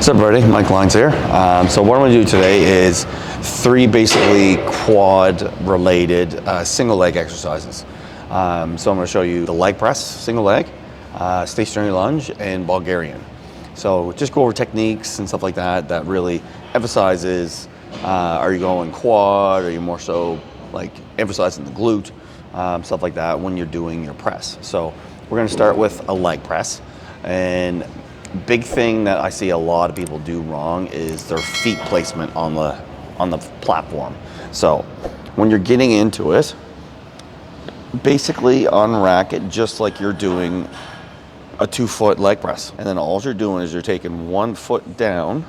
What's up, everybody? Mike LYNDS here. So what I'm going to do today is 3 basically quad-related single leg exercises. So I'm going to show you the leg press, single leg, stationary lunge, and Bulgarian. So just go over techniques and stuff like that that really emphasizes, are you going quad, are you more so like emphasizing the glute, stuff like that when you're doing your press. So we're going to start with a leg press. And big thing that I see a lot of people do wrong is their feet placement on the platform. So when you're getting into it, basically unrack it just like you're doing a 2-foot leg press. And then all you're doing is you're taking 1 foot down.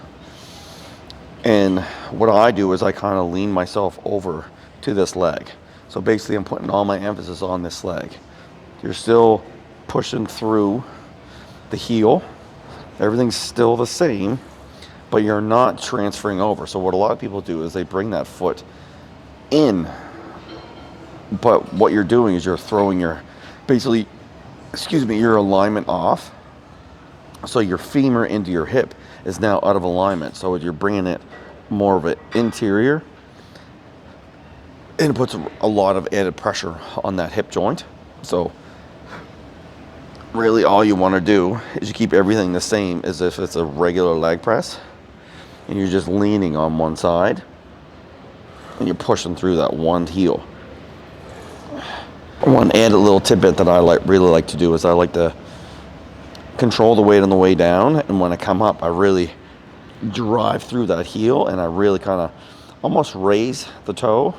And what I do is I kind of lean myself over to this leg. So basically I'm putting all my emphasis on this leg. You're still pushing through the heel. Everything's still the same, but you're not transferring over. So what a lot of people do is they bring that foot in, but what you're doing is you're throwing your, basically, your alignment off. So your femur into your hip is now out of alignment. So you're bringing it more of an interior, and it puts a lot of added pressure on that hip joint. So really all you want to do is you keep everything the same as if it's a regular leg press, and you're just leaning on one side and you're pushing through that one heel. One added little tidbit that I really like to do is I like to control the weight on the way down, and when I come up I really drive through that heel and I really kind of almost raise the toe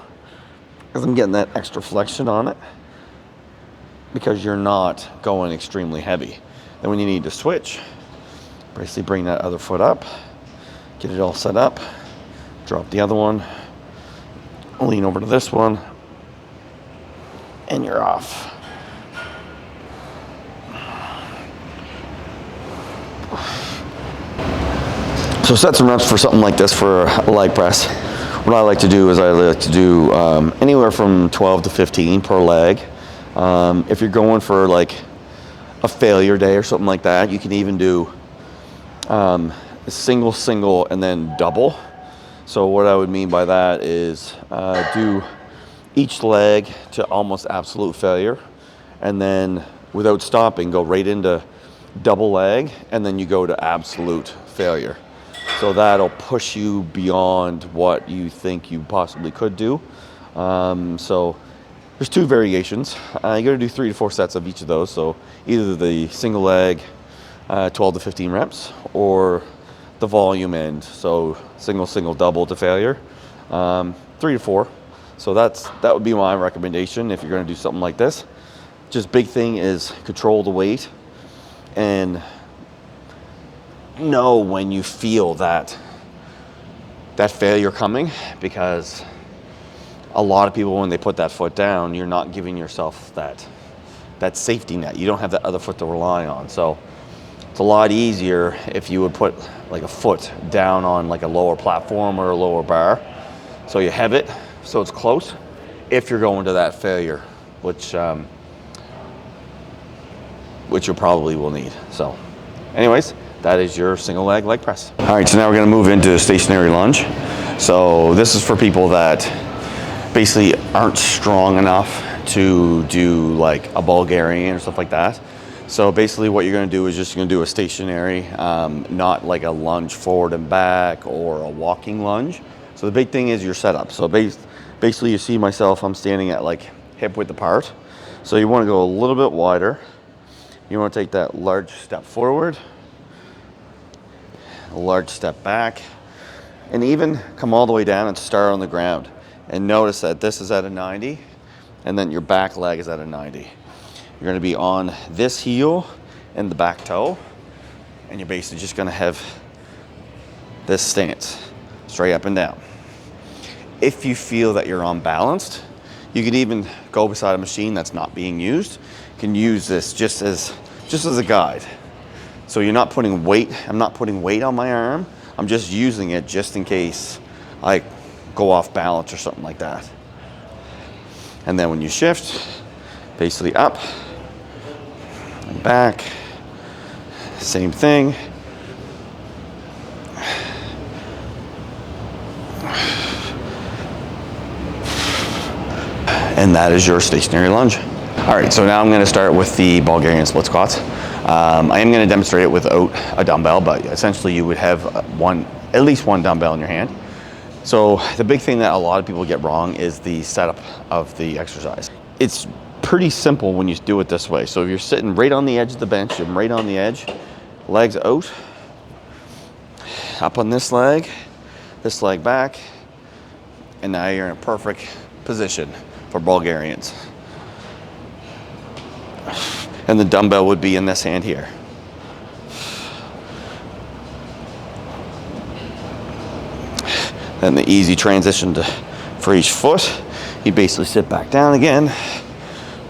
because I'm getting that extra flexion on it, because you're not going extremely heavy. Then when you need to switch, basically bring that other foot up, get it all set up, drop the other one, lean over to this one, and you're off. So set some reps for something like this for a leg press. What I like to do is I like to do anywhere from 12 to 15 per leg. If you're going for like a failure day or something like that, you can even do single, and then double. So what I would mean by that is do each leg to almost absolute failure, and then without stopping, go right into double leg, and then you go to absolute failure. So that'll push you beyond what you think you possibly could do. So there's 2 variations. You got to do 3 to 4 sets of each of those. So either the single leg, 12 to 15 reps, or the volume end. So single, double to failure, 3 to 4. So that would be my recommendation if you're going to do something like this. Just big thing is control the weight and know when you feel that failure coming, because a lot of people, when they put that foot down, you're not giving yourself that safety net. You don't have that other foot to rely on. So it's a lot easier if you would put like a foot down on like a lower platform or a lower bar. So you have it, so it's close if you're going to that failure, which you probably will need. So anyways, that is your single leg press. All right, so now we're gonna move into stationary lunge. So this is for people that basically aren't strong enough to do like a Bulgarian or stuff like that. So basically what you're going to do is just going to do a stationary, not like a lunge forward and back or a walking lunge. So the big thing is your setup. So basically you see myself, I'm standing at like hip width apart. So you want to go a little bit wider. You want to take that large step forward, a large step back, and even come all the way down and start on the ground. And notice that this is at a 90, and then your back leg is at a 90. You're going to be on this heel and the back toe, and you're basically just going to have this stance, straight up and down. If you feel that you're unbalanced, you could even go beside a machine that's not being used. You can use this just as a guide. So you're not putting weight, I'm not putting weight on my arm, I'm just using it just in case I go off balance or something like that. And then when you shift, basically up and back, same thing, And that is your stationary lunge. All right, so now I'm gonna start with the Bulgarian split squats. I am gonna demonstrate it without a dumbbell, but essentially you would have at least one dumbbell in your hand. So the big thing that a lot of people get wrong is the setup of the exercise. It's pretty simple when you do it this way. So if you're sitting right on the edge of the bench, you're right on the edge, legs out, up on this leg back, and now you're in a perfect position for Bulgarians. And the dumbbell would be in this hand here. Then the easy transition for each foot, you basically sit back down again,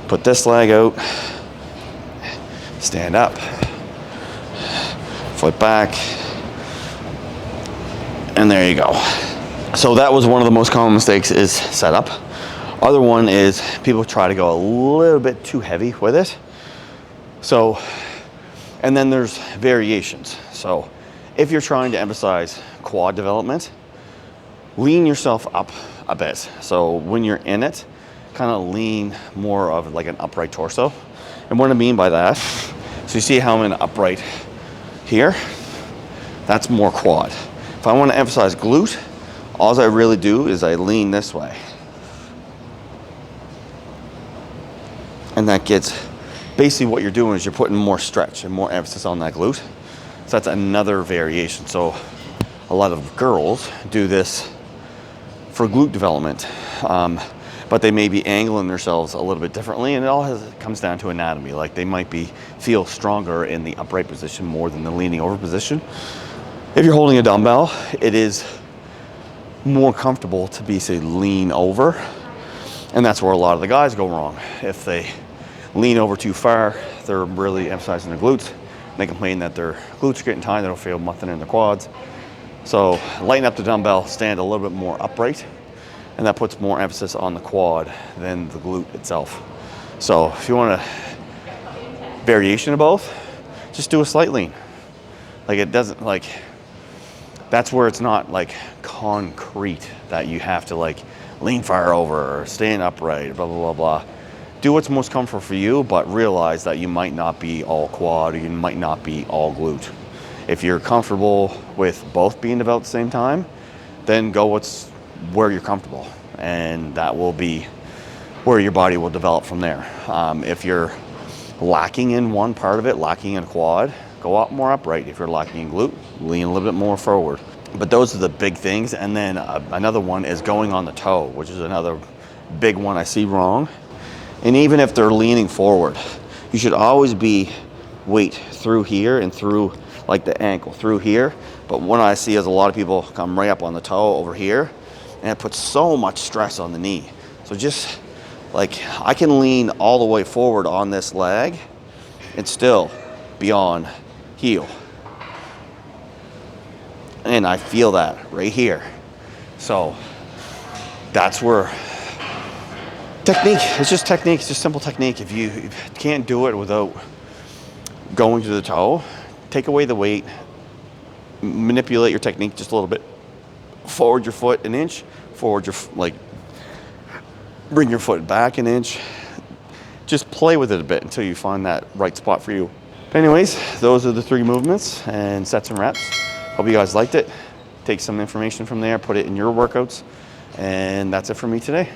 put this leg out, stand up, foot back, and there you go. So that was one of the most common mistakes, is setup. Other one is people try to go a little bit too heavy with it. So, and then there's variations. So if you're trying to emphasize quad development, lean yourself up a bit. So when you're in it, kind of lean more of like an upright torso. And what I mean by that, so you see how I'm in upright here? That's more quad. If I want to emphasize glute, all I really do is I lean this way. And that gets, basically what you're doing is you're putting more stretch and more emphasis on that glute. So that's another variation. So a lot of girls do this for glute development, but they may be angling themselves a little bit differently, and it comes down to anatomy. Like they might feel stronger in the upright position more than the leaning over position. If you're holding a dumbbell, it is more comfortable to be, say, lean over, and that's where a lot of the guys go wrong. If they lean over too far, they're really emphasizing their glutes. They complain that their glutes are getting tight, they don't feel nothing in their quads. So lighten up the dumbbell, stand a little bit more upright, and that puts more emphasis on the quad than the glute itself. So if you want a variation of both, just do a slight lean. Like it doesn't, like, that's where it's not like concrete that you have to like lean far over or stand upright, blah, blah, blah, blah. Do what's most comfortable for you, but realize that you might not be all quad or you might not be all glute. If you're comfortable with both being developed at the same time, then go where you're comfortable, and that will be where your body will develop from there. If you're lacking in one part of it, lacking in quad, go out more upright. If you're lacking in glute, lean a little bit more forward. But those are the big things. And then another one is going on the toe, which is another big one I see wrong. And even if they're leaning forward, you should always be weight through here and through like the ankle through here. But what I see is a lot of people come right up on the toe over here, and it puts so much stress on the knee. So just like, I can lean all the way forward on this leg and still be on heel. And I feel that right here. So that's where technique, it's just technique, it's just simple technique. If you can't do it without going to the toe, take away the weight, manipulate your technique just a little bit. Forward your foot an inch, forward bring your foot back an inch. Just play with it a bit until you find that right spot for you. But anyways, those are the 3 movements and sets and reps. Hope you guys liked it. Take some information from there, put it in your workouts, and that's it for me today.